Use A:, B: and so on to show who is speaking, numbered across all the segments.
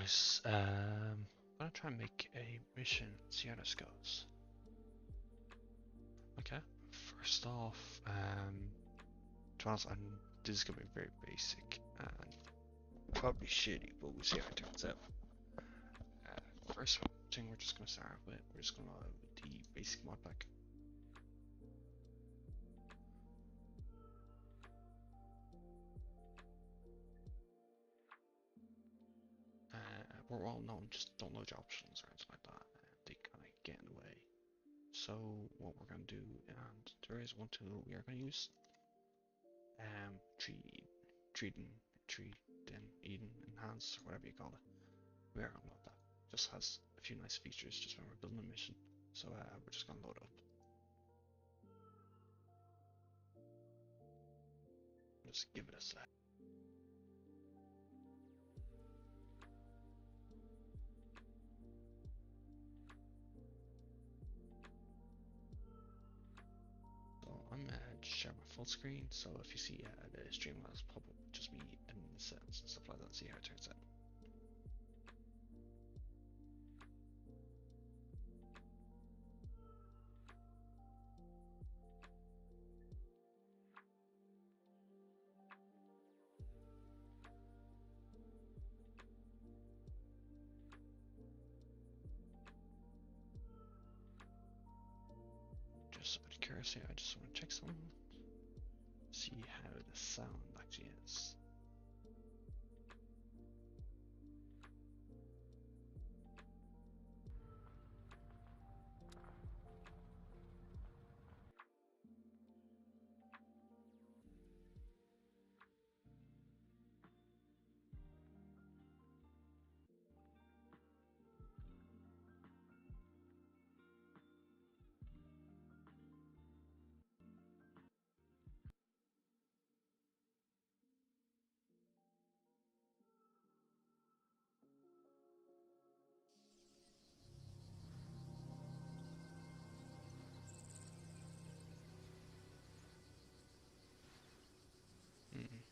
A: Nice. I'm gonna try and make a mission, see how this goes. Okay, first off, to be honest, this is gonna be very basic and probably shitty, but we'll see how it turns out. First thing we're just gonna start with, we're just gonna load with the basic mod pack. We're all known, just don't load your options or anything like that. They kind of get in the way. So what we're gonna do, and there is one tool we are gonna use. Treating, Eden, Enhance, or whatever you call it. We are gonna load that. Just has a few nice features just when we're building a mission. So we're just gonna load up. Just give it a sec. I'm sharing my full screen, so if you see the Streamlabs pop up, just me in the settings and stuff like that, see how it turns out. Just out of curiosity, I just want to check something. See how the sound actually is.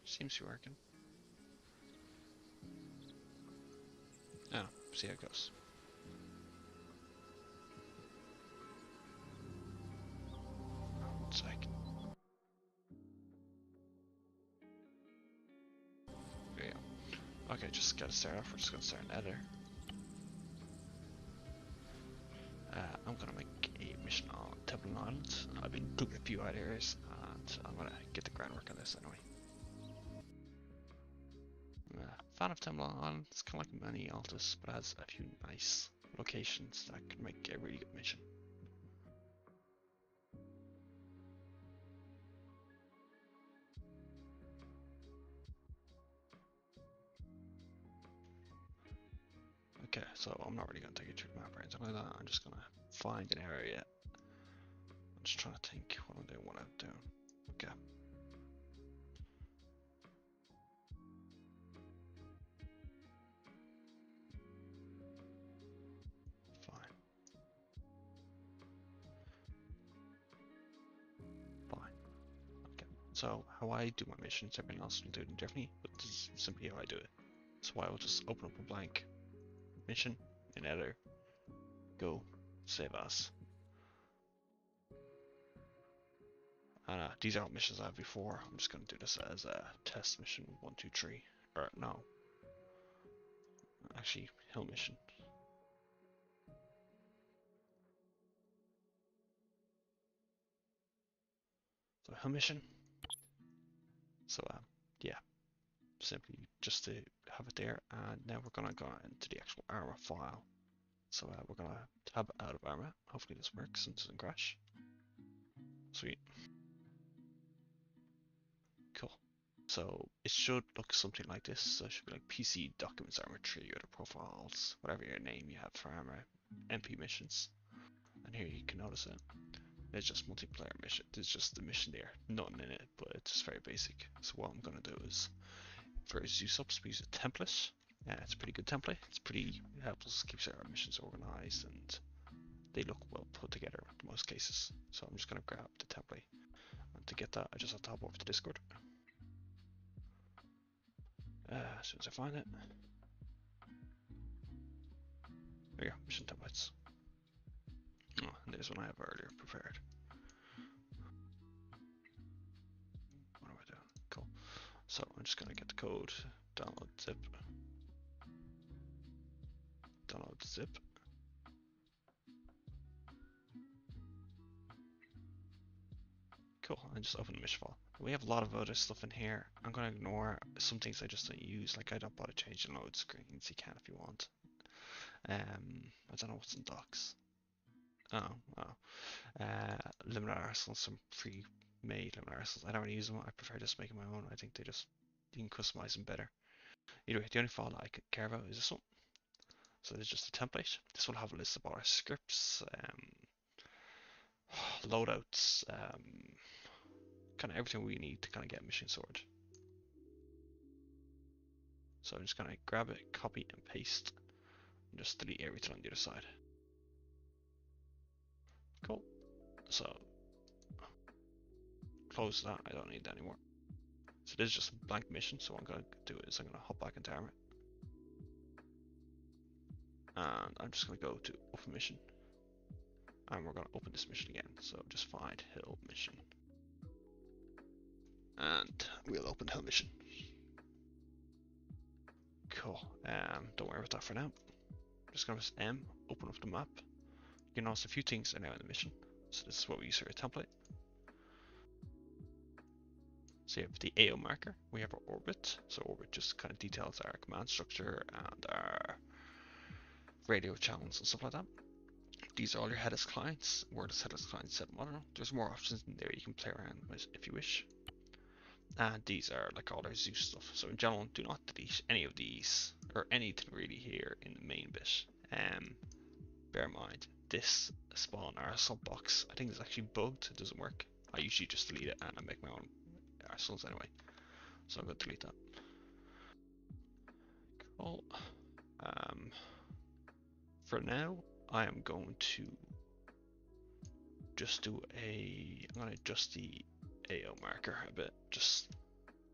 A: Seems to be working. Oh, see how it goes. One sec. There you go. Okay, just gotta start off. We're just gonna start an editor. I'm gonna make a mission on Temple Island. I've been cooking a few ideas, and I'm gonna get the groundwork on this anyway. Fan of Temple Island. It's kind of like mini Altus, but has a few nice locations that can make a really good mission. Okay, so I'm not really going to take you through the map or anything like that. I'm just going to find an area. I'm just trying to think what I'm doing, what I'm doing. Okay. Fine. Okay. So how I do my missions, everyone else will do it differently, but this is simply how I do it. So I will just open up a blank mission in editor, go, save as. And these aren't missions I have before. I'm just going to do this as a test mission 1, 2, 3. Or no. Actually, hill mission. So hill mission. So yeah. Simply just to have it there, and now we're gonna go into the actual Arma file. So we're gonna tab out of Arma. Hopefully this works and doesn't crash. Sweet. Cool. So it should look something like this. So it should be like PC documents Arma 3 or the profiles, whatever your name you have for Arma MP missions. And here you can notice it. It's just multiplayer mission. There's just the mission there, nothing in it, but it's just very basic. So what I'm gonna do is, for Zeusops, we use a template. Yeah, it's a pretty good template. It's pretty helps keeps our missions organized and they look well put together in most cases. So I'm just gonna grab the template. And to get that, I just have to hop over to Discord. As soon as I find it. There you go, mission templates. Oh, and there's one I have earlier prepared. What am I doing? Cool. So I'm just gonna get the code, download zip, download zip. Cool, and just open the mission file. We have a lot of other stuff in here. I'm gonna ignore some things I just don't use, like I don't bother changing load screens. You can if you want. I don't know what's in docs. Limited arsenals, some pre-made limited arsenals. I don't really use them. I prefer just making my own. I think they just, you can customize them better. Either way, the only file that I care about is this one. So it's just a template. This will have a list of all our scripts, loadouts, kind of everything we need to kind of get mission sorted. So I'm just gonna grab it, copy and paste, and just delete everything on the other side. Cool. So close that. I don't need that anymore. So this is just a blank mission. So what I'm gonna do is I'm gonna hop back into Arma, and I'm just gonna go to open mission, and we're gonna open this mission again. So just find hill mission, and we'll open hill mission. Cool. Don't worry about that for now. Just gonna press M, open up the map. You can notice a few things are now in the mission. So this is what we use for a template. So you have the AO marker, we have our orbit. So orbit just kind of details our command structure and our radio channels and stuff like that. These are all your headless clients. Where does headless clients set them? I don't know. There's more options in there you can play around with if you wish. And these are like all our Zeus stuff. So in general, do not delete any of these or anything really here in the main bit. Bear in mind, this spawn arsehole box, I think it's actually bugged. It doesn't work. I usually just delete it and I make my own arseholes anyway. So I'm going to delete that. Cool. For now, I am going to just do I'm going to adjust the AO marker a bit, just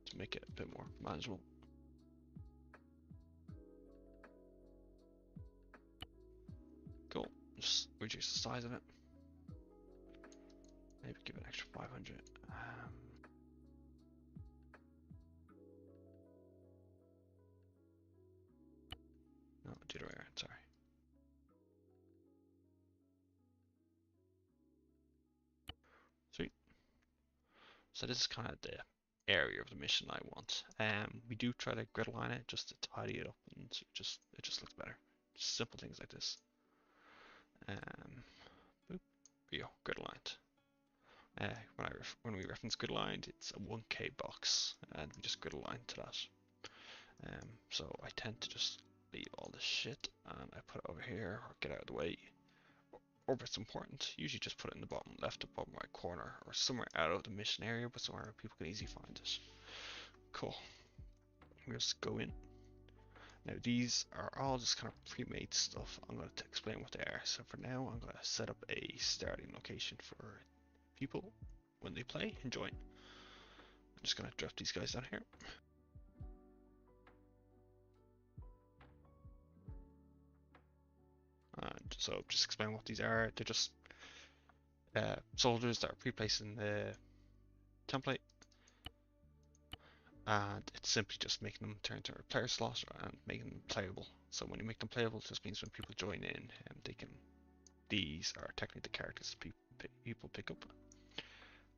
A: to make it a bit more manageable. Cool. Just reduce the size of it. Maybe give it an extra 500. No, do the other way around, sorry. Sweet. So this is kind of the area of the mission I want. We do try to grid line it just to tidy it up, and it just looks better. Just simple things like this. Boop. There you go, grid lined. When we reference grid lined, it's a 1K box, and we just grid align to that. So I tend to just leave all this shit, and I put it over here, or get out of the way. Orbit's important. Usually just put it in the bottom left or bottom right corner, or somewhere out of the mission area, but somewhere where people can easily find it. Cool. We'll just go in. Now these are all just kind of pre-made stuff. I'm going to explain what they are. So for now, I'm going to set up a starting location for people when they play and join. I'm just going to drop these guys down here. And so just explain what these are. They're just soldiers that are pre-placed in the template. And it's simply just making them turn to a player slot and making them playable. So when you make them playable, it just means when people join in, these are technically the characters people pick up.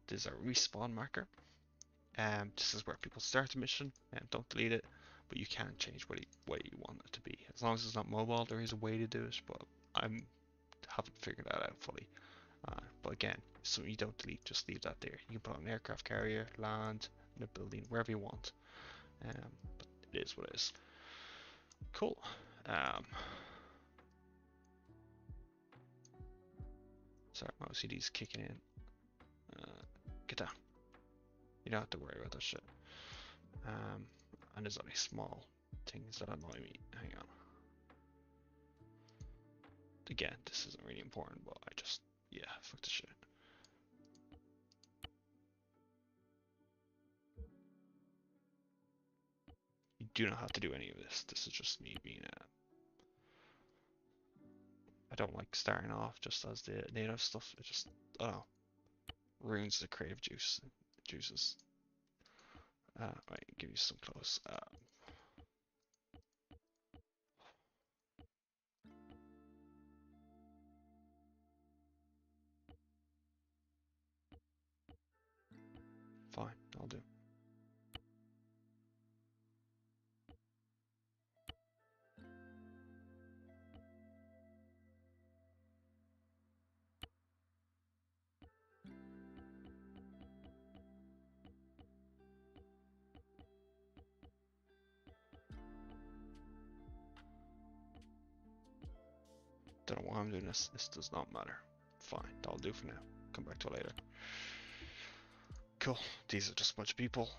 A: This is our respawn marker. This is where people start the mission, and don't delete it, but you can change what you want it to be. As long as it's not mobile, there is a way to do it, but I haven't figured that out fully. But again, so you don't delete, just leave that there. You can put on an aircraft carrier, land, in a building, wherever you want. But it is what it is. Cool. Sorry, my OCD's kicking in. Get down. You don't have to worry about that shit. And there's only small things that annoy me. Hang on. Again, this isn't really important, but I just, yeah, fuck the shit. You do not have to do any of this. This is just me being don't like starting off just as the native stuff. It just, I don't know, ruins the creative juices. Right, give you some clothes. Fine, I'll do. Don't know why I'm doing this. This does not matter. Fine, that'll do for now. Come back to it later. Cool. These are just a bunch of people.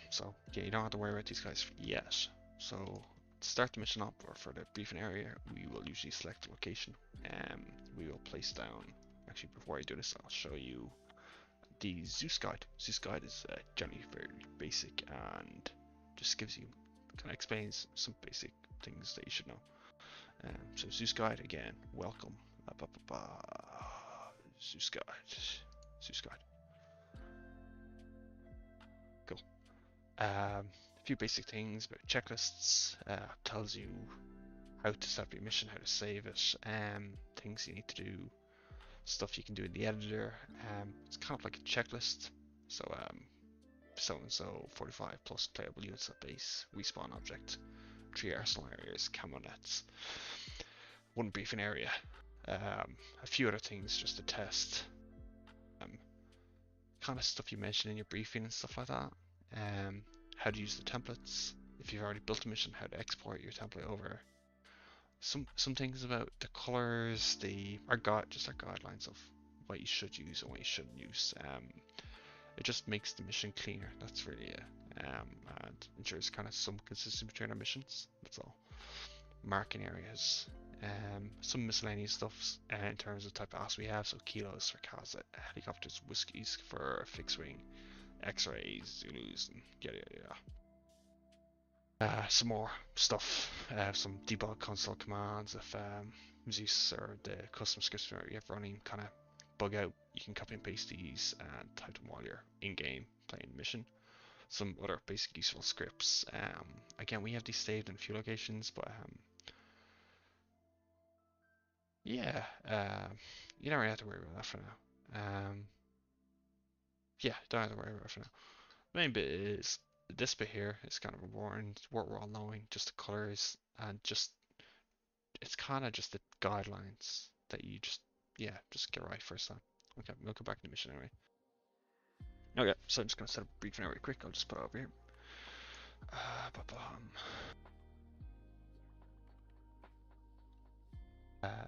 A: So yeah, you don't have to worry about these guys yet. So to start the mission up, or for the briefing area, we will usually select a location. We will place down. Actually, before I do this, I'll show you the Zeus guide. Zeus guide is generally very basic and just gives you, kind of explains some basic things that you should know. So Zeus guide again, welcome. Zeus guide. Zeus guide. Cool. A few basic things about checklists. Tells you how to set up your mission, how to save it, things you need to do, stuff you can do in the editor. It's kind of like a checklist. So so and so 45 plus playable units at base, respawn object, 3 arsenal areas, camo nets, 1 briefing area, a few other things just to test. Kind of stuff you mentioned in your briefing and stuff like that. How to use the templates. If you've already built a mission, how to export your template over. Some things about the colors, our guidelines of what you should use and what you shouldn't use. It just makes the mission cleaner. That's really it. And ensures kind of some consistency between our missions. That's all. Marking areas. Some miscellaneous stuff in terms of type of asset we have. So kilos for helicopters, whiskies for fixed wing, X-rays, Zulus, and yada yada yada. Some more stuff. Some debug console commands. If Zeus or the custom scripts you have running kind of bug out, you can copy and paste these and type them while you're in-game playing the mission. Some other basic useful scripts. Again, we have these saved in a few locations, but yeah, you don't really have to worry about that for now. Yeah, don't have to worry about it for now. The main bit is this bit here is kind of important. What we're all knowing, just the colors, and just it's kind of just the guidelines that you just get right first time. Okay, we'll go back to the mission anyway. Okay, so I'm just gonna set up a briefing area quick. I'll just put it over here.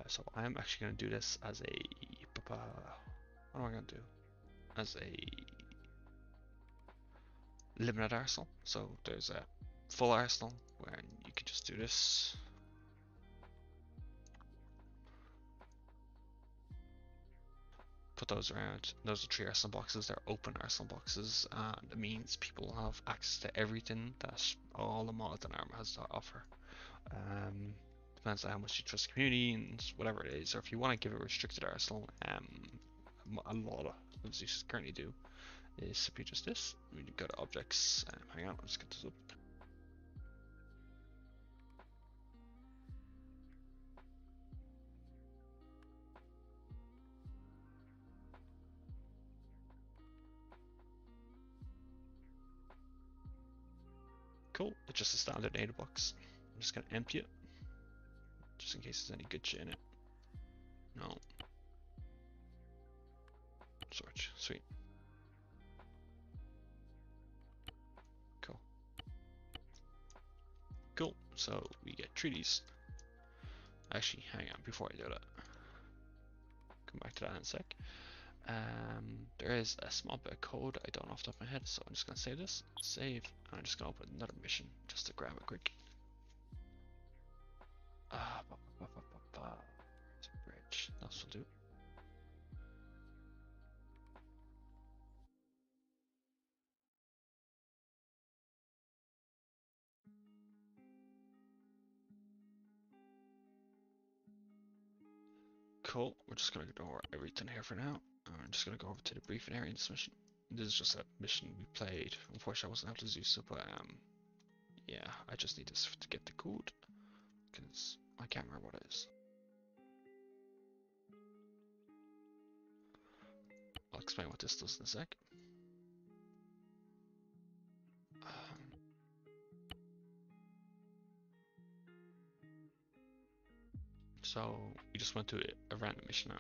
A: So I'm actually going to do this as a, what am I going to do? As a limited arsenal. So there's a full arsenal where you could just do this. Put those around. Those are 3 arsenal boxes. They're open arsenal boxes, and it means people have access to everything that all the mods and Arma has to offer. Depends on how much you trust the community and whatever it is, or if you want to give a restricted arsenal, a lot of Zeus currently do, is simply just this. We go to objects. Hang on, let's get this up. Cool, it's just a standard data box. I'm just gonna empty it, just in case there's any good shit in it. No. Search, sweet. Cool. Cool, so we get treaties. Actually, hang on, before I do that, come back to that in a sec. There is a small bit of code I don't know off the top of my head, so I'm just gonna save this, save, and I'm just gonna open another mission just to grab it quick. Bridge, that's will do. cool. We're just gonna ignore everything here for now. I'm just gonna go over to the briefing area in this mission. This is just a mission we played. Unfortunately, I wasn't able to do so, but yeah, I just need this to get the code because I can't remember what it is. I'll explain what this does in a sec. So we just went to a random mission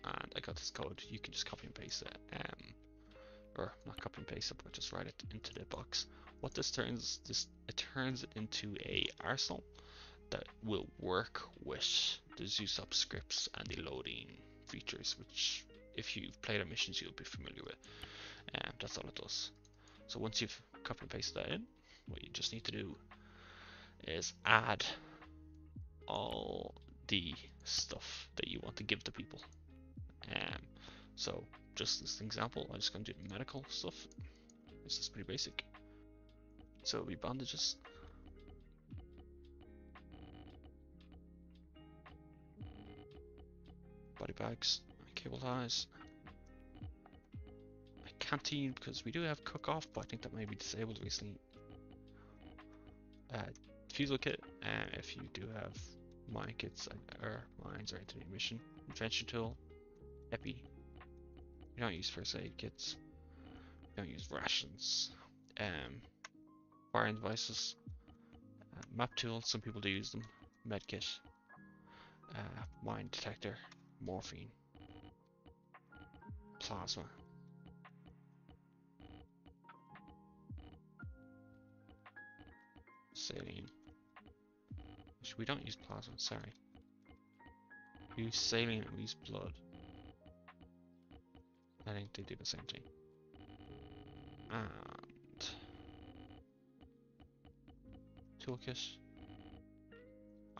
A: and I got this code. You can just copy and paste it, or not copy and paste it, but just write it into the box. What this turns it turns into a arsenal that will work with the Zeusops scripts and the loading features, which if you've played our missions you'll be familiar with. That's all it does. So once you've copy and pasted that in, what you just need to do is add all the stuff that you want to give to people. So just as an example, I'm just going to do the medical stuff. This is pretty basic. So it'll be bandages, body bags, cable ties, a canteen because we do have cook off, but I think that may be disabled recently. Fusel kit, if you do have mine kits or mines or into the mission, invention tool, epi. We don't use first aid kits. We don't use rations. Wiring devices, map tool. Some people do use them. Med kit, mine detector, morphine, plasma. Saline. We don't use plasma, sorry. We use saline and we use blood. I think they do the same thing. And toolkit.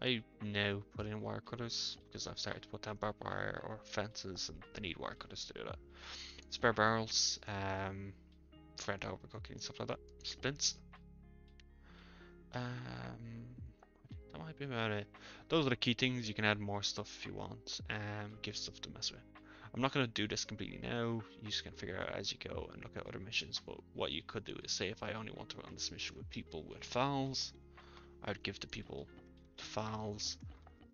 A: I now put in wire cutters because I've started to put down barbed wire or fences and they need wire cutters to do that. Spare barrels, for overcooking and stuff like that. Splints. That might be about it. Those are the key things. You can add more stuff if you want. Give stuff to mess with. I'm not going to do this completely now. You just can figure out as you go and look at other missions. But what you could do is say if I only want to run this mission with people with files, I would give the people the files.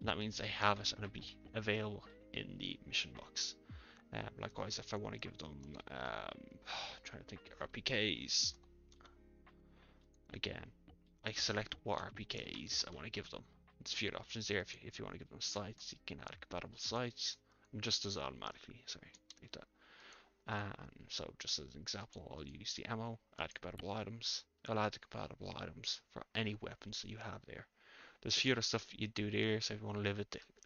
A: That means they have it and it'll be available in the mission box. Likewise, if I want to give them, trying to think, RPKs. Again, I select what RPKs I want to give them. There's a few options there. If you want to give them sites, you can add compatible sites. And just does it automatically. Sorry, like that. So just as an example, I'll use the ammo, add compatible items. I'll add the compatible items for any weapons that you have there. There's a few other stuff you do there. So if you want to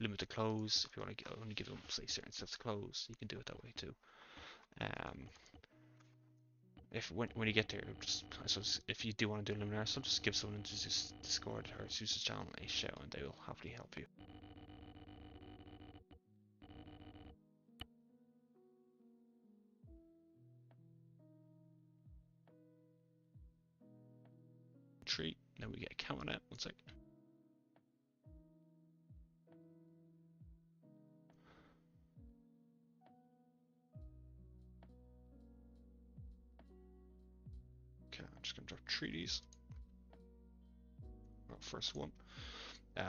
A: limit the clothes, if you want to only give them say certain sets of clothes, you can do it that way too. If when you get there, just I suppose if you do want to do eliminate, so just give someone into Zeus Discord or Zeus' channel a shout, and they will happily help you. Tree. Then we get a count on it. 1 sec. Okay, I'm just gonna drop treaties. Well, first one.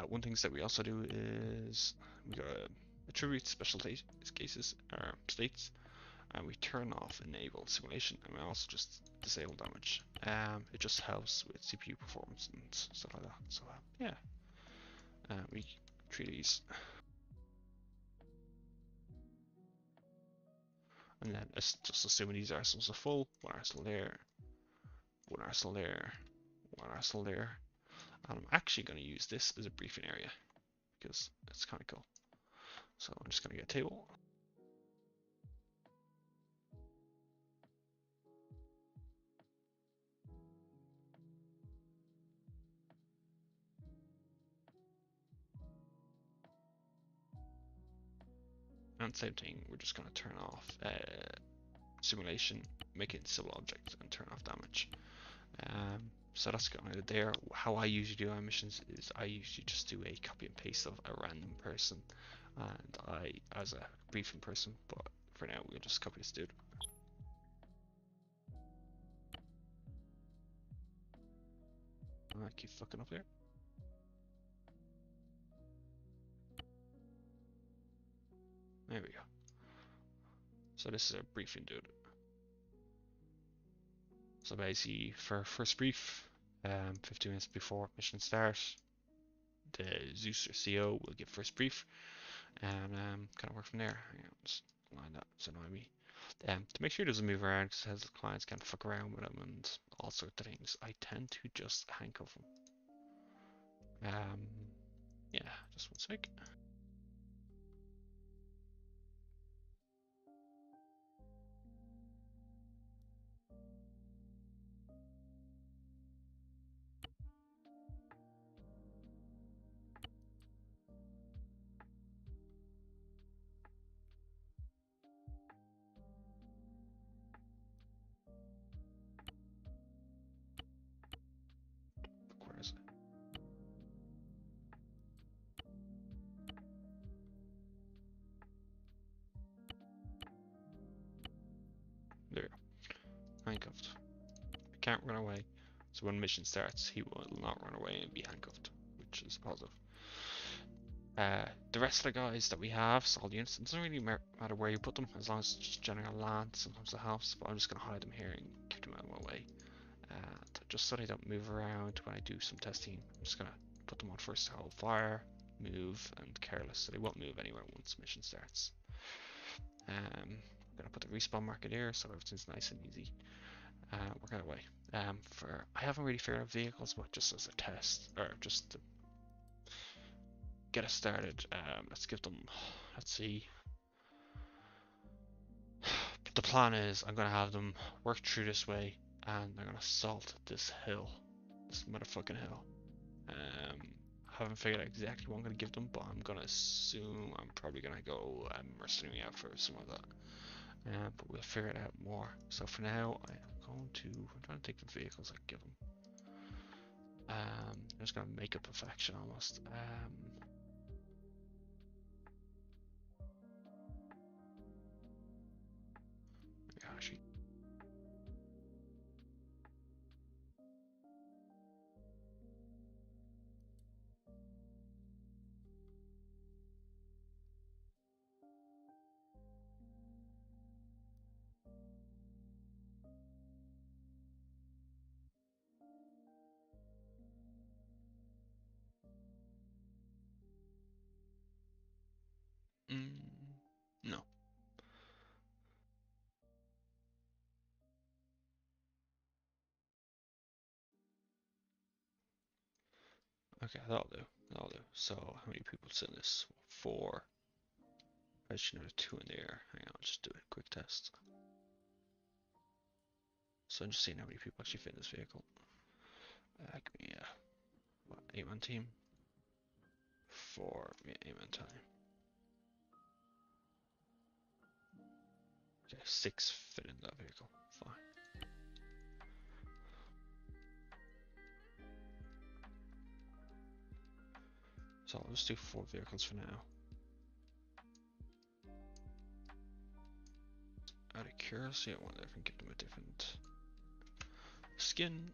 A: One things that we also do is we got attribute special cases or states, and we turn off enable simulation, and we also just disable damage. It just helps with CPU performance and stuff like that. So yeah, we treaties. And then just assuming these arsenals are full, one arsenal there, one arsenal there, one arsenal there. And I'm actually going to use this as a briefing area because it's kind of cool. So I'm just going to get a table. And same thing, we're just going to turn off simulation, make it civil object, and turn off damage. So that's kind of there. How I usually do my missions is I usually just do a copy and paste of a random person and I as a briefing person, but for now we'll just copy this dude. I keep fucking up here. There we go. So this is a briefing dude. So basically, for first brief, 15 minutes before mission start, the Zeus or CO will give first brief, and kind of work from there. Hang on, just line that. It's annoying me. To make sure it doesn't move around, because the clients can't fuck around with them and all sorts of things, I tend to just handcuff them. Yeah, just one sec. Where is it? There we go. Handcuffed. I can't run away. So when mission starts, he will not run away and be handcuffed, which is positive. The rest of the guys that we have, so all the units, it doesn't really matter where you put them, as long as it's just general land. Sometimes it helps, but I'm just going to hide them here and keep them out of my way. Just so they don't move around when I do some testing. I'm just going to put them on first hold fire, move, and careless, so they won't move anywhere once mission starts. I'm going to put the respawn marker here, so everything's nice and easy. We're going away. I haven't really figured out vehicles, but just as a test, or just to get us started, let's give them, let's see. The plan is I'm going to have them work through this way, and they're going to assault this hill, this motherfucking hill. Haven't figured out exactly what I'm going to give them, but I'm going to assume I'm probably going to go mercenary out for some of that. But we'll figure it out more. So for now, I'm trying to take the vehicles I give them. I'm just going to make up a faction almost. Actually, no. Okay, that'll do. That'll do. So, how many people's in this? 4. I should know 2 in the air. Hang on, I'll just do a quick test. So I'm just seeing how many people actually fit in this vehicle. Give me what, 8-man team? 4, yeah, 8-man time. Okay, 6 fit in that vehicle. Fine. So I'll just do 4 vehicles for now. Out of curiosity, I wonder if I can give them a different skin.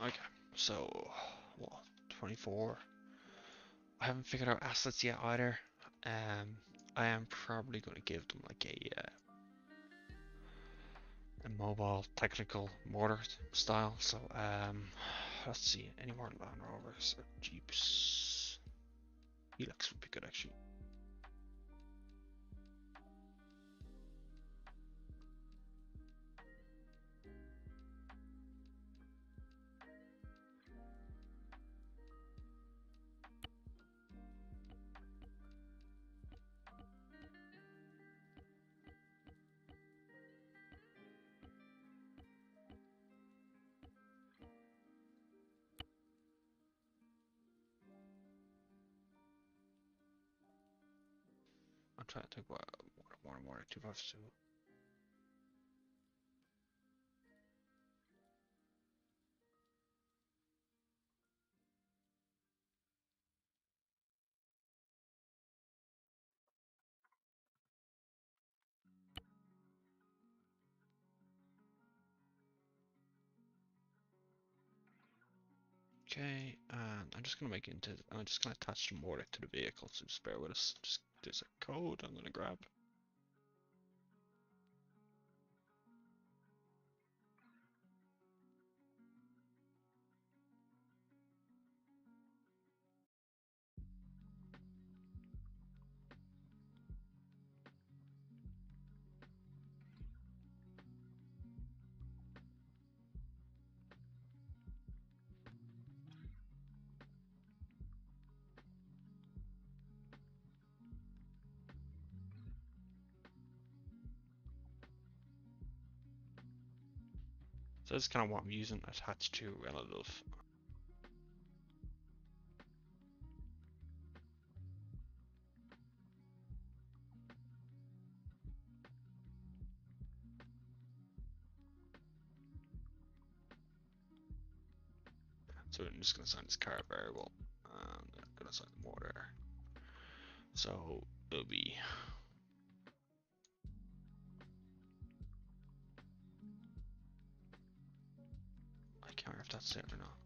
A: Okay, so what? 24. I haven't figured out assets yet either. I am probably going to give them like a mobile technical mortar style. So let's see, any more Land Rovers or Jeeps? Helix would be good actually. I'm trying to think what water 252. Okay, and I'm just gonna make it into. I'm just gonna attach the mortar to the vehicle. So just bear with us. Just there's a code I'm gonna grab. So that's kind of what I'm using attached to relative. So I'm just gonna assign this car variable, and I'm gonna assign the mortar. So it'll be. I can't remember if that's it or not.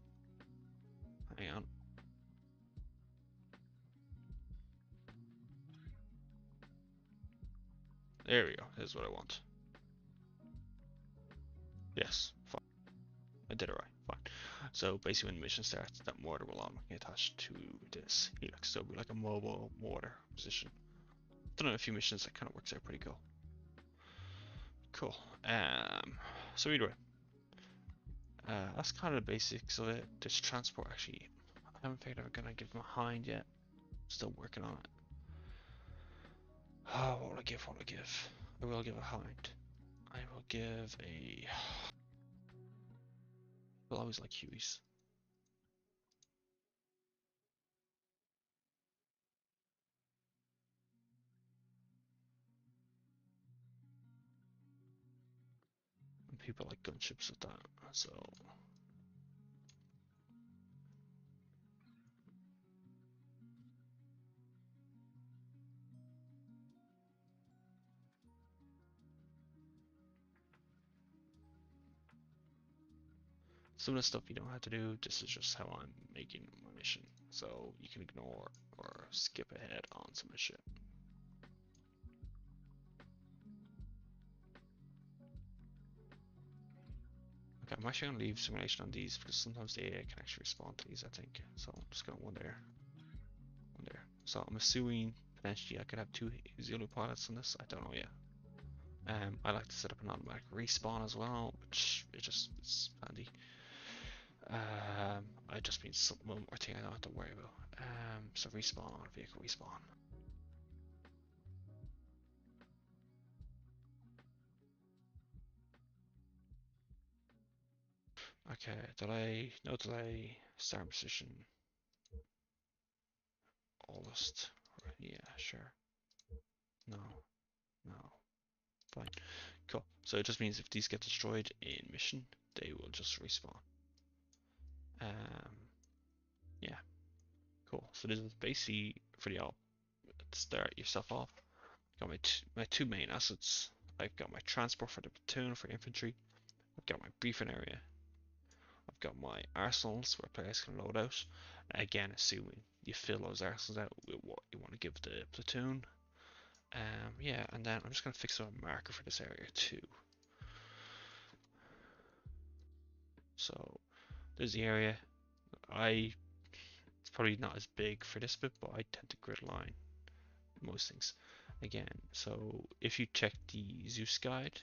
A: Hang on. There we go. Here's what I want. Yes, fine. I did it right. Fine. So basically, when the mission starts, that mortar will automatically attach to this helix. So it'll be like a mobile mortar position. Done in a few missions. That kind of works out pretty cool. Cool. So either way, that's kind of the basics of it. This transport actually, I haven't figured out I'm gonna give him a hind yet. Still working on it. Oh, what will I give? What will I give? I will give a hind. I will give a. Will always like Hueys. And people like gunships at that. So some of the stuff you don't have to do. This is just how I'm making my mission. So you can ignore or skip ahead on some of the shit. Okay, I'm actually gonna leave simulation on these because sometimes the AI can actually respond to these, I think. So I'm just gonna one there. So I'm assuming potentially I could have two Zulu pilots on this. I don't know yet. I like to set up an automatic respawn as well, which it's handy. I just mean one more thing I don't have to worry about. So respawn, vehicle respawn. Okay, delay, no delay, start position, oldest. Yeah, sure. No, no, fine. Cool. So it just means if these get destroyed in mission, they will just respawn. Yeah, cool. So this is basically for the start yourself off. Got my two main assets. I've got my transport for the platoon for infantry. I've got my briefing area. I've got my arsenals where players can load out. Again, assuming you fill those arsenals out with what you want to give the platoon. Yeah, and then I'm just going to fix a marker for this area too. So there's the area. It's probably not as big for this bit, but I tend to grid line most things. Again, so if you check the Zeus guide,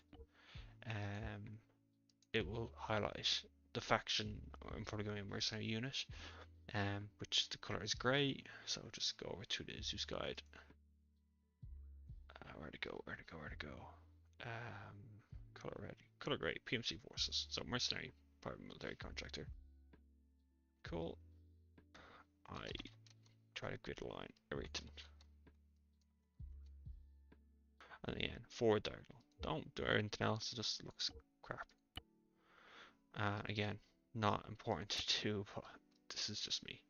A: it will highlight the faction. I'm probably going to be a mercenary unit, which the color is grey. So just go over to the Zeus guide. Where to go? Where to go? Where to go? Color red, color grey, PMC forces. So mercenary, private military contractor. Cool. I try to grid line everything. And then forward diagonal. Don't do anything else, it just looks crap. Again, not important to do, but this is just me.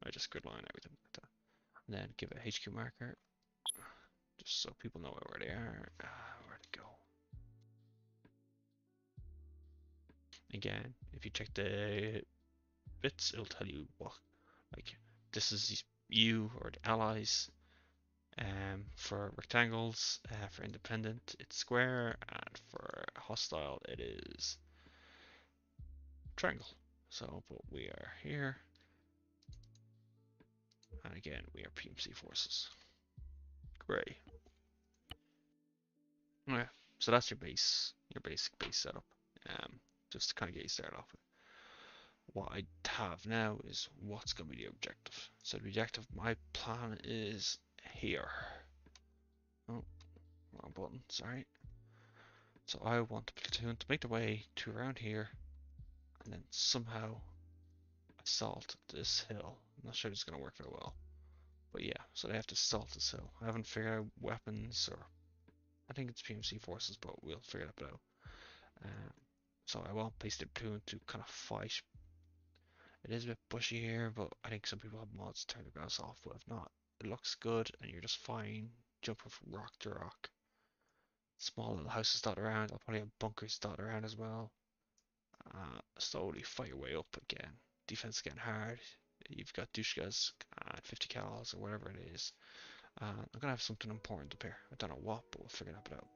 A: I just grid line everything like that. And then give it a HQ marker, just so people know where they are, where to go. Again, if you check the bits, it'll tell you what, like, this is you or the allies. For rectangles, for independent, it's square, and for hostile, it is triangle. So, but we are here, and again, we are PMC forces. Great. Yeah, so that's your basic base setup. Just to kind of get you started off with. What I have now is what's going to be the objective. So the objective, my plan is here. Oh, wrong button, sorry. So I want the platoon to make their way to around here, and then somehow assault this hill. I'm not sure it's going to work very well. But yeah, so they have to assault this hill. I haven't figured out weapons, or I think it's PMC forces, but we'll figure that out. So I want place the platoon to kind of fight. It is a bit bushy here, but I think some people have mods to turn the grass off, but if not, it looks good, and you're just fine jumping from rock to rock. Small little houses dotted around. I'll probably have bunkers dotted around as well. Slowly fight your way up again. Defense getting hard. You've got Dushkas at 50 cals or whatever it is. I'm gonna have something important up here. I don't know what, but we'll figure that out.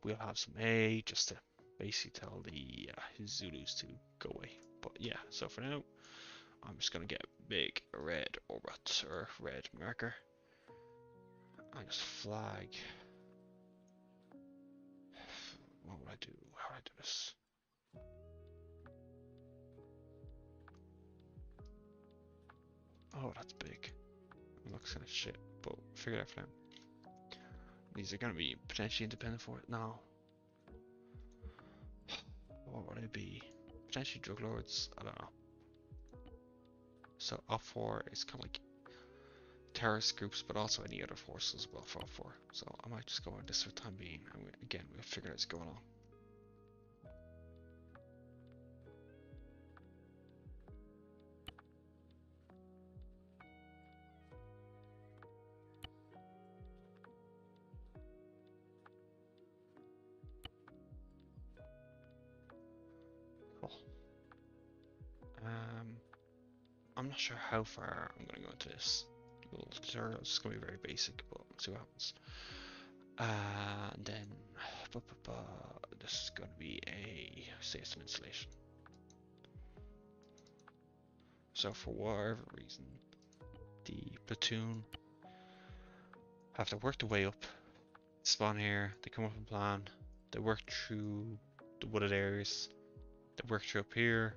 A: We'll have some A just to basically tell the Zulus to go away. But yeah, so for now, I'm just gonna get a big red orbit or red marker. I just flag. What would I do? How would I do this? Oh, that's big. It looks kind of shit, but figure it out for now. These are gonna be potentially independent for it. No. What would it be? Potentially drug lords. I don't know. So op 4 is kind of like terrorist groups, but also any other forces as well for op 4. So I might just go on this for the time being, and again we'll figure out what's going on. Cool. I'm not sure how far I'm gonna go into this little tutorial. It's gonna be very basic, but we'll see what happens. And then this is going to be a system installation. So for whatever reason, the platoon have to work their way up, spawn here, they come up and plan, they work through the wooded areas, they work through up here,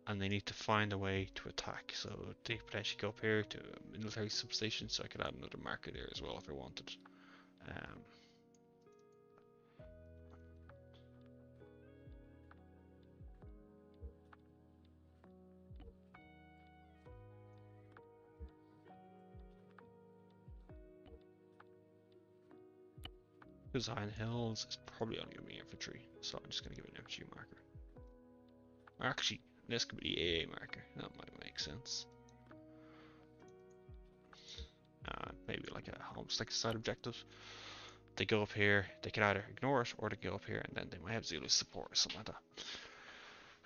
A: and they need to find a way to attack. So they potentially go up here to a military substation, so I could add another marker there as well if I wanted. Design hills is probably only going to be infantry, so I'm just going to give it an infantry marker. Or actually, this could be the AA marker, that might make sense. Maybe like almost like a side objective. They go up here, they can either ignore it or they go up here and then they might have Zulu support or something like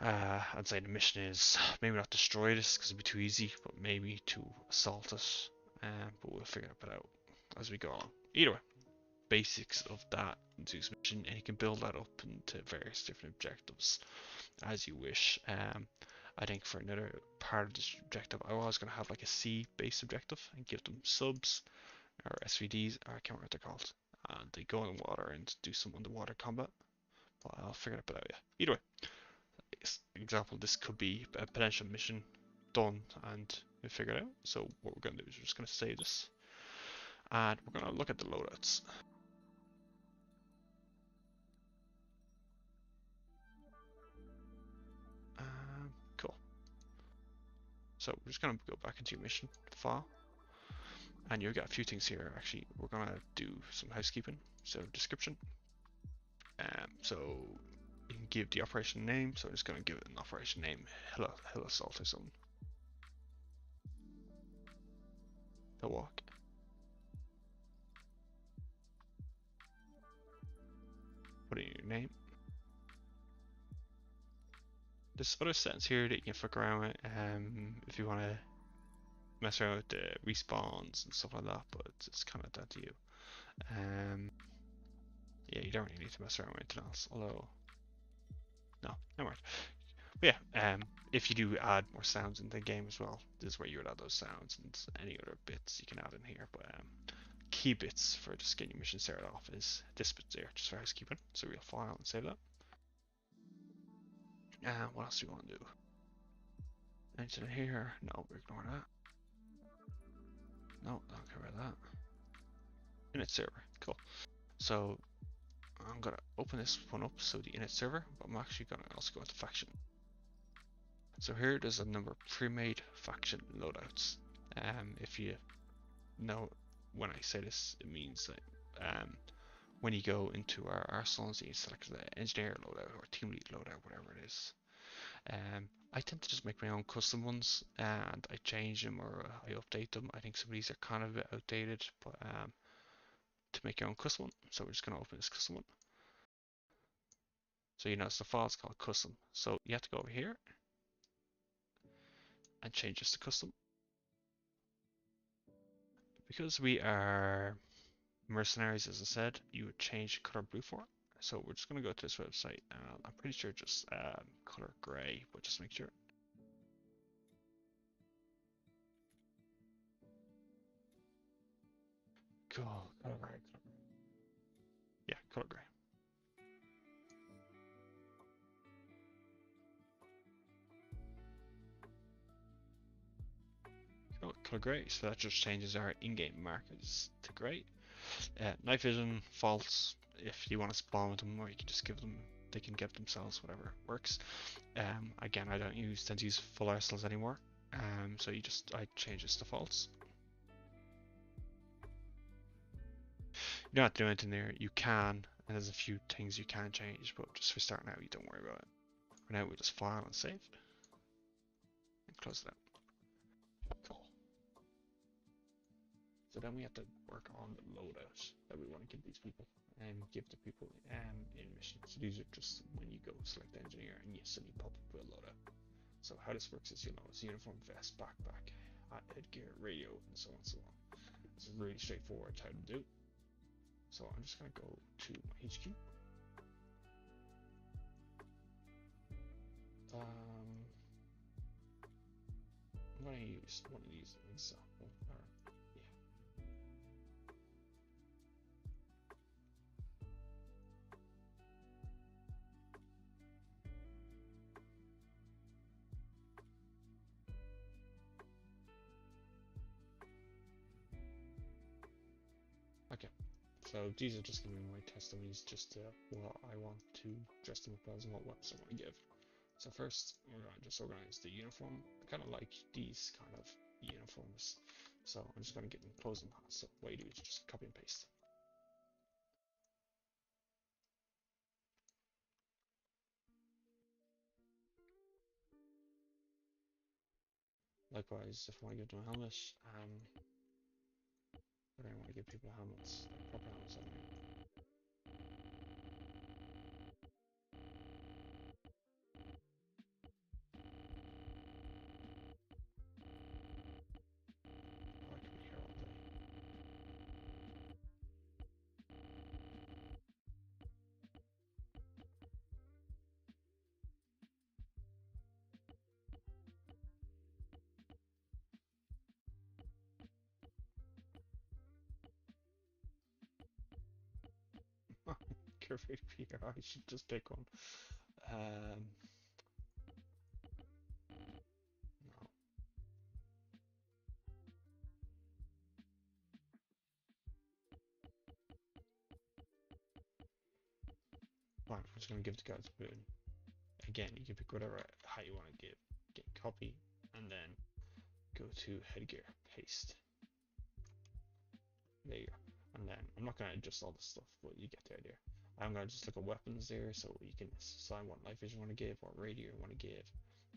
A: that. I'd say the mission is maybe not destroy this because it'd be too easy, but maybe to assault it. But we'll figure it out as we go along. Either way, basics of that Zeus mission, and you can build that up into various different objectives as you wish. I think for another part of this objective, I was going to have like a C based objective and give them subs or SVDs, or I can't remember what they're called. And they go in water and do some underwater combat. But I'll figure it out, yeah. Either way, example, this could be a potential mission done and we figure it out. So what we're going to do is we're just going to save this. And we're going to look at the loadouts. Cool. So we're just going to go back into your mission file. And you've got a few things here. Actually, we're gonna do some housekeeping. So description. So you can give the operation name. So I'm just gonna give it an operation name, Hill Assault or something. The walk. Put in your name. There's other settings here that you can fuck around with if you want to mess around with the respawns and stuff like that, but it's kind of down to you. Yeah, you don't really need to mess around with anything else, although, no, never mind. But yeah, if you do add more sounds in the game as well, this is where you would add those sounds and any other bits you can add in here. But key bits for just getting your mission started off is this bit there, just for housekeeping. So we'll file and save that. What else do you want to do? Anything here? No, we're ignoring that. No, I don't care about that. Init server, cool. So I'm gonna open this one up, so the init server, but I'm actually gonna also go into faction. So here there's a number of pre-made faction loadouts. If you know when I say this, it means that when you go into our arsenals, you select the engineer loadout or team lead loadout, whatever it is. I tend to just make my own custom ones, and I change them or I update them. I think some of these are kind of a bit outdated, but to make your own custom one, so we're just going to open this custom one. So you notice the file is called custom, so you have to go over here and change this to custom. Because we are mercenaries, as I said, you would change the color blue for it. So we're just going to go to this website, and I'm pretty sure just color gray, but just make sure. Cool, color gray. Yeah, color gray. Color gray, so that just changes our in-game markers to gray. Night vision, false, if you want to spawn with them, or you can just give them, they can get themselves, whatever works. Again, I don't tend to use full arsenals anymore, so I change this to false. You don't have to do anything there, you can, and there's a few things you can change, but just for starting out, you don't worry about it. For now, we'll just file and save, and close it out. Cool. So then we have to work on the loadouts that we want to give these people and give to people in missions. So these are just when you go select engineer and you suddenly pop up with a loadout. So how this works is you'll notice uniform, vest, backpack, headgear, radio, and so on and so on. It's really straightforward how to do. So I'm just going to go to my HQ. I'm going to use one of these as an example. Okay, so these are just going to be my testimonies, just what I want to dress them up as and what weapons I want to give. So first, we're going to just organize the uniform. I kind of like these kind of uniforms, so I'm just going to get them clothes and hats. So what you do is just copy and paste. Likewise, if I want to give them a helmet, what do I want to give people helmets? Like proper helmets, I mean. Oh, I could be here all day. Carefree PR, I should just pick one. No. Fine, I'm just going to give the guys a boon. Again, you can pick whatever hat you want to give. Get copy, and then go to headgear, paste. There you go. And then I'm not going to adjust all this stuff, but you get the idea. I'm going to just look at weapons there, so you can decide what night vision you want to give, what radio you want to give,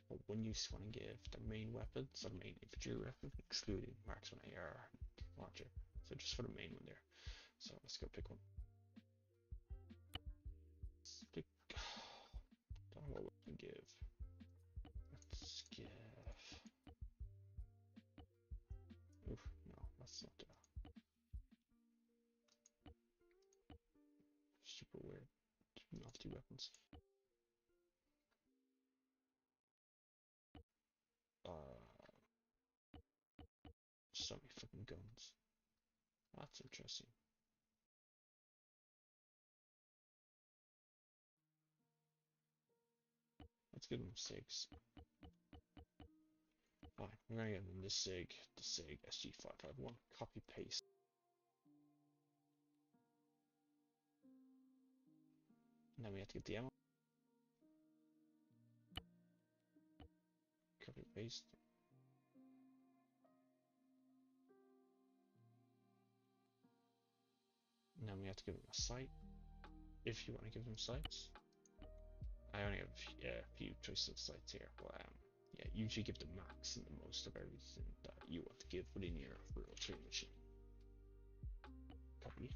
A: what one use you want to give, the main weapon, so the main infantry weapon, excluding marksman AR launcher. So just for the main one there. So let's go pick one. Let's pick. Don't know what we can give. Let's give. Oof, no, that's not super weird. Novelty weapons. So many fucking guns. That's interesting. Let's give them SIGs. Fine, we're gonna give them this SIG, the SIG SG551. Copy paste. And then we have to get the ammo. Copy paste. And then we have to give them a sight, if you want to give them sights. I only have a few choices of sights here, but yeah, usually give the max and the most of everything that you want to give within your real training machine. Copy.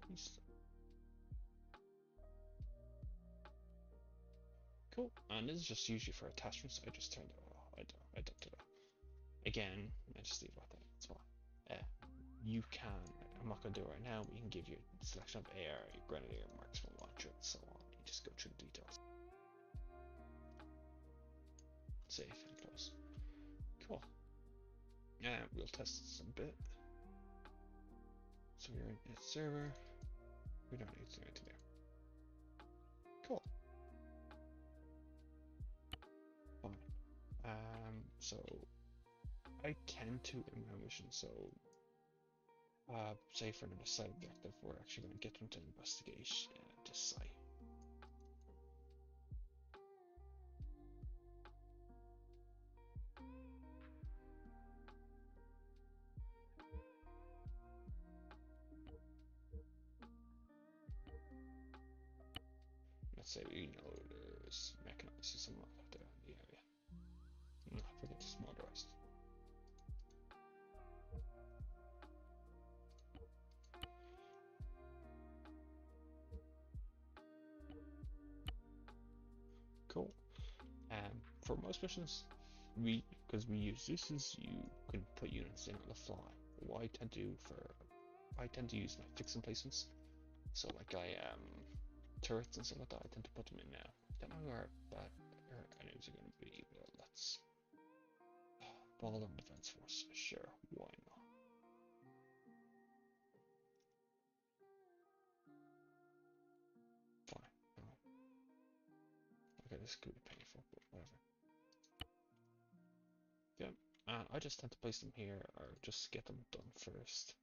A: Paste. Cool. And this is just usually for attachments. I just turned it off. I don't do that. Again, I just leave it like that. That's fine. You can. I'm not going to do it right now, but you can give your selection of AR, Grenadier, Marksman, Launcher, and so on. You just go through the details. Save and close. Cool. We'll test this a bit. So we're in a server. We don't need to do anything there. Cool. Fine. So I tend to in my mission, so say for another side objective, we're actually going to get them to investigate this site. Let's say we know there's mechanized system up there in the area. No, forget to motorized. Cool. For most missions, because we use Zeus, you can put units in on the fly. What I tend to use my fix emplacements. So like turrets and stuff like that, I tend to put them in now. Don't know where our enemies are going to be, but let's ball on defense force. Sure, why not? Fine. Okay, this could be painful, but whatever. Yeah, and I just tend to place them here, or just get them done first.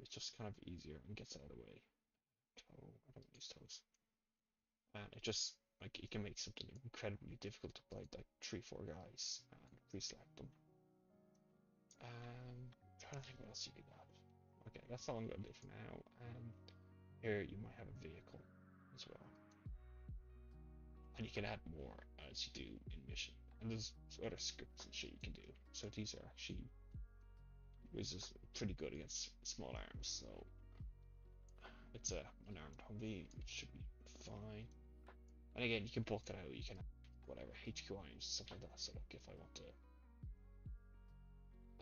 A: It's just kind of easier and gets out of the way. Toe, I don't use toes. And it just, like, it can make something incredibly difficult to play, like 3-4 guys, and pre-select them. Trying to think what else you could have. Okay, that's all I'm going to do for now. Here you might have a vehicle as well. And you can add more as you do in mission. And there's other scripts and shit you can do. So these are actually pretty good against small arms. So it's a unarmed Humvee, which should be fine. And again, you can bulk it out. You can have whatever HQ items, stuff like that. So look, if I want to,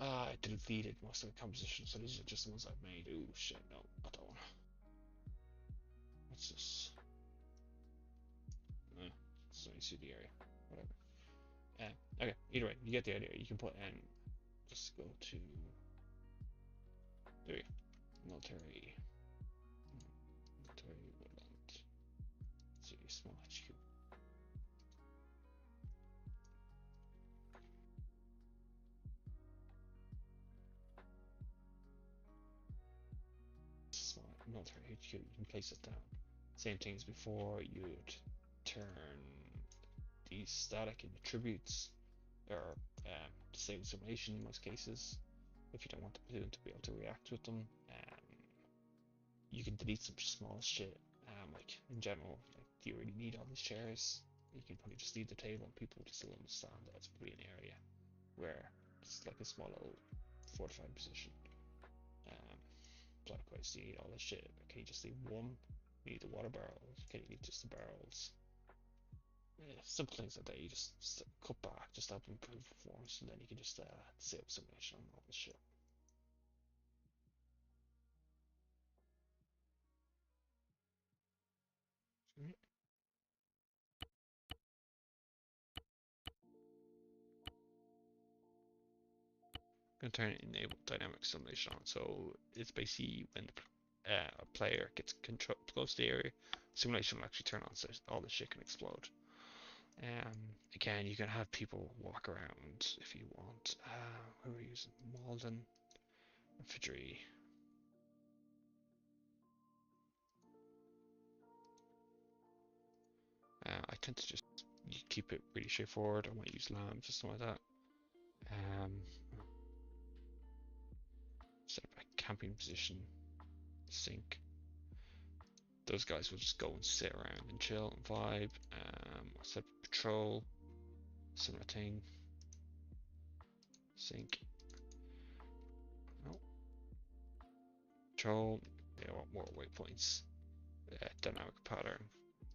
A: I deleted most of the composition, so these are just the ones I've made. Oh shit, no, not that one. Let's just, so you see the area, whatever. Okay, either way, you get the idea. You can put in, just go to, there you go, military woodland, see, small HQ. Small military HQ, you can place it down. Same thing as before, you'd turn these static into tributes, or disable simulation in most cases. if you don't want the platoon to be able to react with them. You can delete some small shit. Like in general, like, do you really need all these chairs? You can probably just leave the table and people will still understand that it's probably an area where it's like a small little fortified position. Likewise, do you need all this shit? Can you just leave one? You need the water barrels. Can you leave just the barrels? Yeah, simple things like that. You just cut back, just help improve performance, and then you can just save simulation on all this shit. Going to turn enable dynamic simulation on. So it's basically when a player gets close to the area, simulation will actually turn on so all the shit can explode. Again, you can have people walk around if you want. Who are we using? Malden, infantry. I tend to just keep it really straightforward. I might use lambs or something like that. Set up a camping position, sink. Those guys will just go and sit around and chill and vibe. I set up patrol, similar thing. Sink. No. Patrol. They want more waypoints. Dynamic pattern,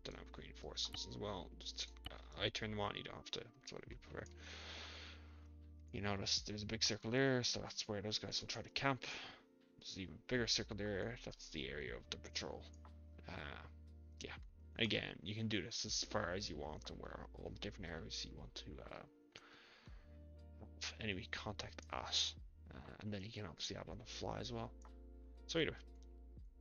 A: dynamic reinforcements as well. Just I turn them on. You don't have to. It's whatever you prefer. You notice there's a big circle there, so that's where those guys will try to camp. There's an even bigger circle there. That's the area of the patrol. Yeah. Again, you can do this as far as you want and where all the different areas you want to have enemy contact at. And then you can obviously add on the fly as well. So either way,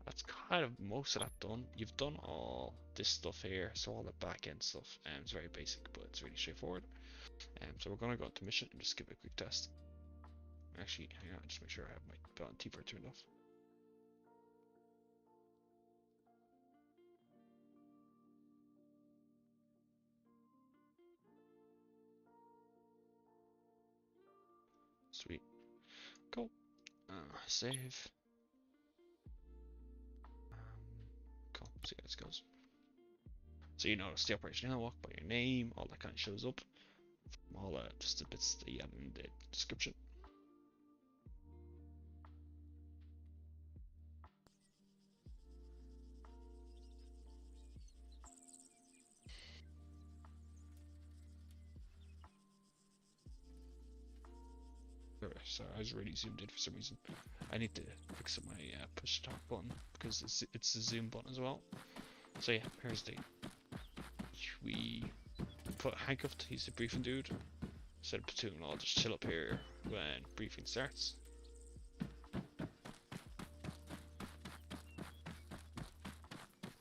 A: that's kind of most of that done. You've done all this stuff here, so all the back end stuff. It's very basic, but it's really straightforward. So we're going to go into mission and just give it a quick test. Actually, hang on, just make sure I have my bounty bar turned off. Sweet. Cool. Save. Cool. See how this goes. So you notice the operation handbook by your name, all that kind of shows up. From all just the bits that you have in the description. Sorry, I was really zoomed in for some reason. I need to fix up my push to talk button because it's a zoom button as well. So yeah, here's the. We put handcuffed. He's the briefing dude. Set a platoon. I'll just chill up here when briefing starts.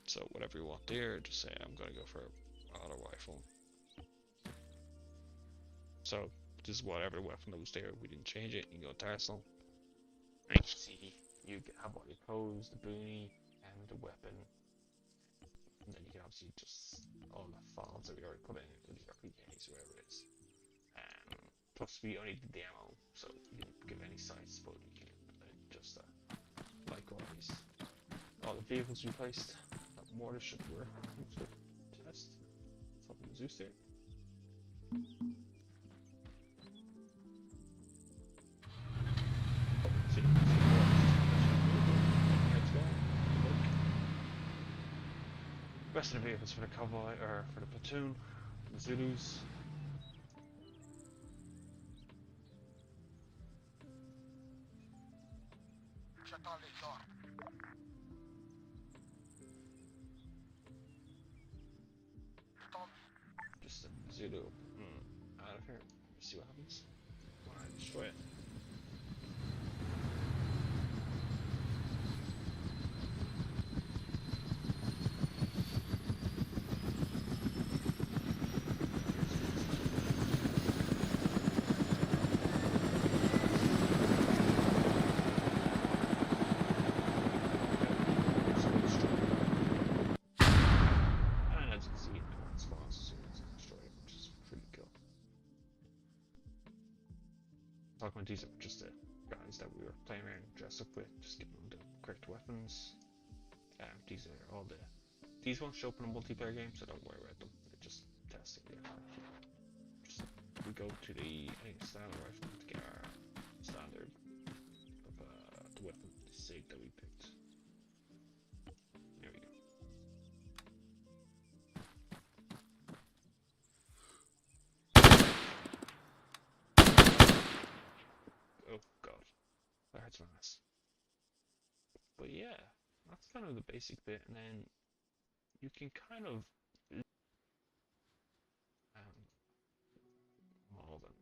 A: So whatever you want there, just say I'm gonna go for auto rifle. So this is whatever weapon that was there. We didn't change it. You can go to Arsenal. And you see you have all your clothes, the boonie, and the weapon. And then you can obviously just all the files that we already put in, including your PKs, whatever it is. Plus we only did the ammo, so you can give any size, but you can just likewise all the vehicles we placed. Mortar should work. Test. Something Zeus there. Rest of the vehicles for the convoy or for the platoon, the Zulus. Just a Zulu out of here. Let's see what happens. Alright, destroy it. These are just guys that we were playing around and dressed up with, just give them the correct weapons. These are all the. These won't show up in a multiplayer game, so don't worry about them. They're just testing the Just we go to the standard rifle to get our standard of the weapon, the SIG that we picked. There we go. Oh god, that hurts my ass. But yeah, that's kind of the basic bit, and then you can kind of more than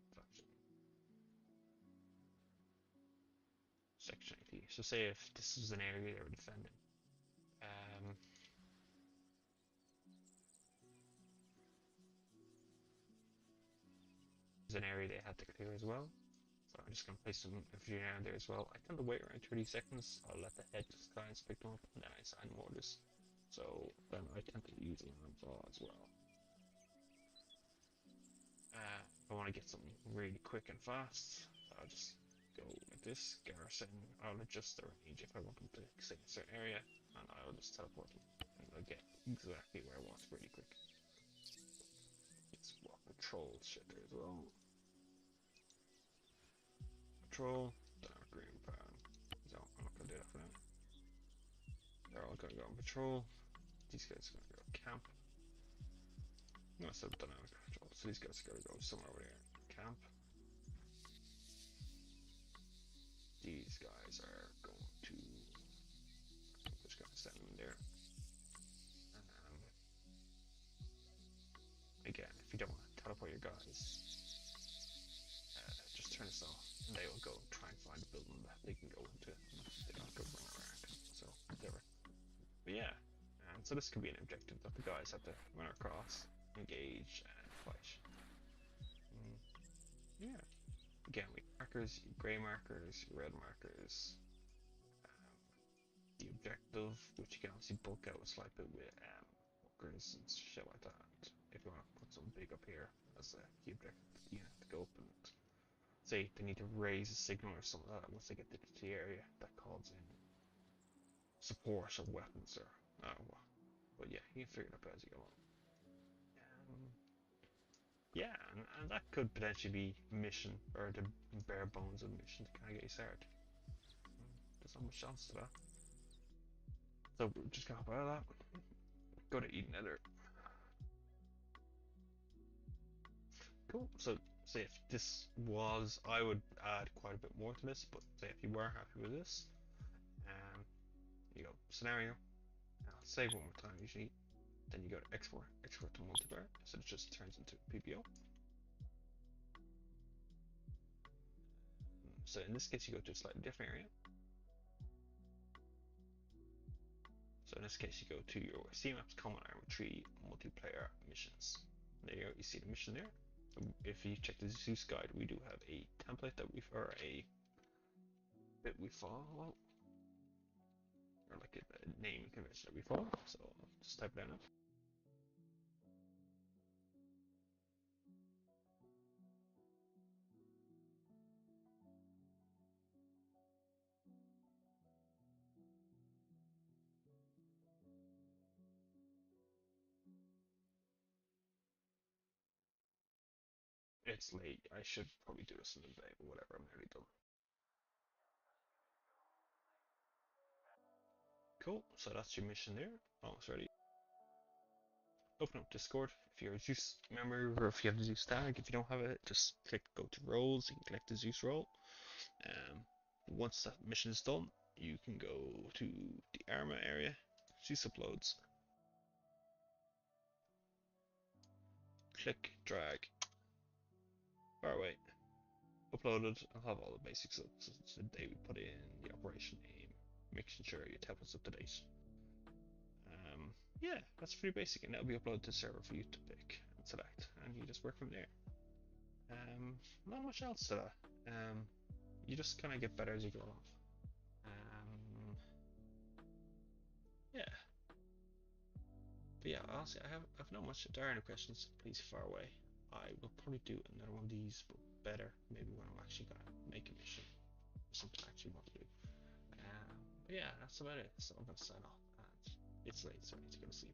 A: section 80. So say if this is an area they were defending, is an area they had to clear as well. So I'm just going to place some infantry around there as well. I tend to wait around 30 seconds. I'll let the head just clients pick them up, and then I assign orders. So then I tend to use alarm fall as well. If I want to get something really quick and fast, I'll just go like this, garrison. I'll adjust the range if I want them to stay in a certain area, and I'll just teleport them, and I'll get exactly where I want really quick. Let's walk patrol shit there as well. Patrol, dark green pan. No, I'm not gonna do that for now. They're all gonna go on patrol. These guys are gonna go camp. I'm gonna set up dynamic patrol, so these guys are gonna go somewhere over there. Camp. These guys are going to. I'm just gonna send them in there. Again, if you don't want to teleport your guys, just turn this off, and they will go try and find a building that they can go into. They don't go run around. So whatever. But yeah, so this could be an objective that the guys have to run across, engage, and fight. Yeah. Again, we markers, grey markers, red markers. The objective, which you can obviously bulk out a slight bit with walkers and shit like that. If you want to put something big up here as a key objective, you have to go up and say they need to raise a signal or something like that once they get to the area that calls in support of weapons or but yeah, you can figure it out as you go on. Yeah, and that could potentially be a mission or the bare bones of a mission to kind of get you started. There's not much chance to that. So we're just gonna hop out of that. Go to eat nether. Cool. So say if this was, I would add quite a bit more to this, but say if you were happy with this, you go scenario. I'll save one more time usually. Then you go to export, export to multiplayer, so it just turns into PPO. So in this case, you go to a slightly different area. So in this case, you go to your CMAP's Common Armor Tree multiplayer missions. There you go, you see the mission there. If you check the Zeus guide, we do have a template that or a bit we follow, or like a naming convention that we follow. So I'll just type it down. It's late. I should probably do this in the day, but whatever. I'm nearly done. Cool. So that's your mission there. Almost ready. Open up Discord if you're a Zeus member or if you have the Zeus tag. If you don't have it, just click go to roles. You can collect the Zeus role. Once that mission is done, you can go to the Arma area. Zeus uploads. Click, drag, far away. Uploaded. I'll have all the basics up. So it's the day we put in, the operation name, making sure your tablet's up to date. Yeah, that's pretty basic, and that'll be uploaded to the server for you to pick and select, and you just work from there. Not much else to that. You just kind of get better as you go along. Yeah. But yeah, honestly, I've not much. If there are any questions, please fire away. I will probably do another one of these, but better, maybe when I'm actually gonna make a mission. something actually more to do. But yeah, that's about it. So I'm gonna sign off, and it's late, so I need to go to sleep.